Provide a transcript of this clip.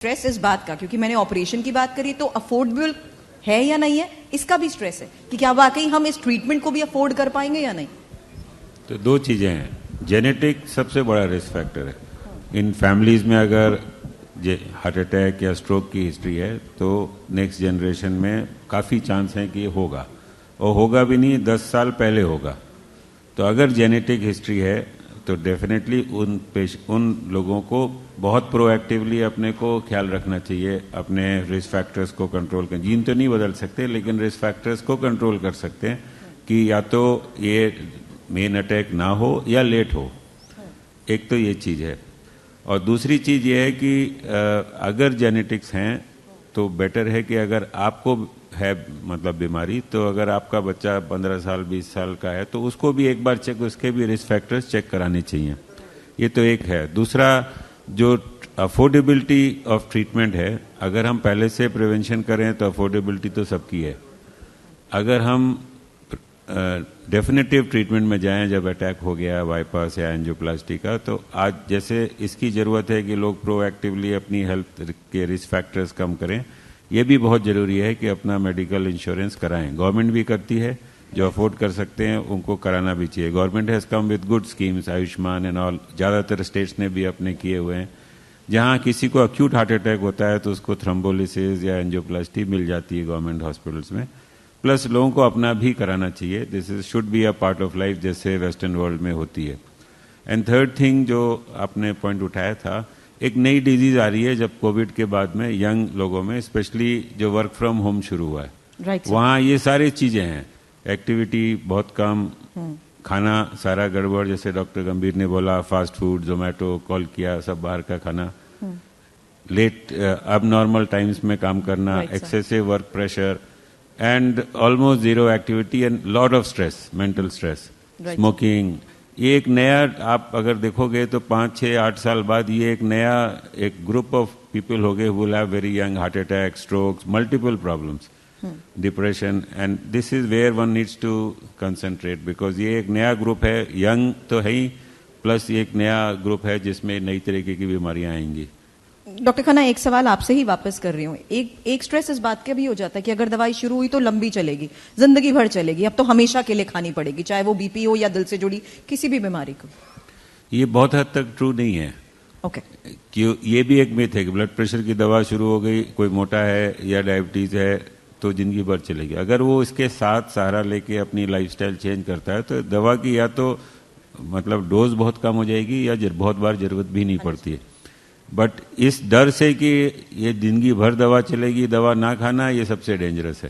Stress इस बात का, क्योंकि मैंने ऑपरेशन की बात करी तो अफोर्डेबल है या नहीं है, इसका भी स्ट्रेस है कि क्या वाकई हम इस ट्रीटमेंट को भी अफोर्ड कर पाएंगे या नहीं। तो दो चीजें हैं, जेनेटिक सबसे बड़ा रिस्क फैक्टर है। इन फैमिलीज में अगर हार्ट अटैक या स्ट्रोक की हिस्ट्री है तो नेक्स्ट जनरेशन में काफ़ी चांस है कि ये होगा, और होगा भी नहीं 10 साल पहले होगा। तो अगर जेनेटिक हिस्ट्री है तो डेफिनेटली उन लोगों को बहुत प्रोएक्टिवली अपने को ख्याल रखना चाहिए, अपने रिस्क फैक्टर्स को कंट्रोल कर। जीन तो नहीं बदल सकते लेकिन रिस्क फैक्टर्स को कंट्रोल कर सकते हैं कि या तो ये मेन अटैक ना हो या लेट हो। एक तो ये चीज़ है, और दूसरी चीज़ ये है कि अगर जेनेटिक्स हैं तो बेटर है कि अगर आपको है मतलब बीमारी, तो अगर आपका बच्चा 15 साल 20 साल का है तो उसको भी एक बार चेक, उसके भी रिस्क फैक्टर्स चेक कराने चाहिए। ये तो एक है। दूसरा, जो अफोर्डेबिलिटी ऑफ ट्रीटमेंट है, अगर हम पहले से प्रिवेंशन करें तो अफोर्डेबिलिटी तो सबकी है। अगर हम डेफिनेटिव ट्रीटमेंट में जाएं जब अटैक हो गया, बाईपास या एंजियोप्लास्टी का, तो आज जैसे इसकी ज़रूरत है कि लोग प्रोएक्टिवली अपनी हेल्थ के रिस्क फैक्टर्स कम करें, ये भी बहुत ज़रूरी है कि अपना मेडिकल इंश्योरेंस कराएं। गवर्नमेंट भी करती है, जो अफोर्ड कर सकते हैं उनको कराना भी चाहिए। Government has come with good schemes, Ayushman and all, ज़्यादातर स्टेट्स ने भी अपने किए हुए हैं। जहाँ किसी को अक्यूट हार्ट अटैक होता है तो उसको थ्रोम्बोलिसिस या एंजियोप्लास्टी मिल जाती है गवर्नमेंट हॉस्पिटल्स में। प्लस लोगों को अपना भी कराना चाहिए, this is should be a part of life, जैसे वेस्टर्न वर्ल्ड में होती है। एंड थर्ड थिंग जो आपने पॉइंट उठाया था, एक नई डिजीज आ रही है जब कोविड के बाद में यंग लोगों में, स्पेशली जो वर्क फ्रॉम होम शुरू हुआ है, वहाँ ये सारी चीजें हैं, एक्टिविटी बहुत कम, खाना सारा गड़बड़, जैसे डॉक्टर गंभीर ने बोला, फास्ट फूड, जोमेटो कॉल किया, सब बाहर का खाना, लेट अब नॉर्मल टाइम्स में काम करना, excessive work pressure and almost zero activity and lot of stress, mental stress, smoking. ये एक नया, आप अगर देखोगे तो 5, 6, 8 साल बाद ये एक नया एक ग्रुप ऑफ पीपल हो गए who will have very young heart attack, strokes, multiple problems, depression, and this is where one needs to concentrate, because ये एक नया ग्रुप है, यंग तो है ही, प्लस ये एक नया ग्रुप है जिसमें नई तरीके की बीमारियां आएंगी। डॉक्टर खन्ना, एक सवाल आपसे ही वापस कर रही हूँ। एक स्ट्रेस इस बात का भी हो जाता है कि अगर दवाई शुरू हुई तो लंबी चलेगी, जिंदगी भर चलेगी, अब तो हमेशा के लिए खानी पड़ेगी, चाहे वो बीपी हो या दिल से जुड़ी किसी भी बीमारी को। ये बहुत हद तक ट्रू नहीं है। ओके। कि ये भी एक मिथ है कि ब्लड प्रेशर की दवा शुरू हो गई, कोई मोटा है या डायबिटीज है तो जिंदगी भर चलेगी। अगर वो इसके साथ सहारा लेके अपनी लाइफस्टाइल चेंज करता है तो दवा की या तो मतलब डोज बहुत कम हो जाएगी या बहुत बार जरूरत भी नहीं पड़ती है। बट इस डर से कि ये जिंदगी भर दवा चलेगी, दवा ना खाना, ये सबसे डेंजरस है।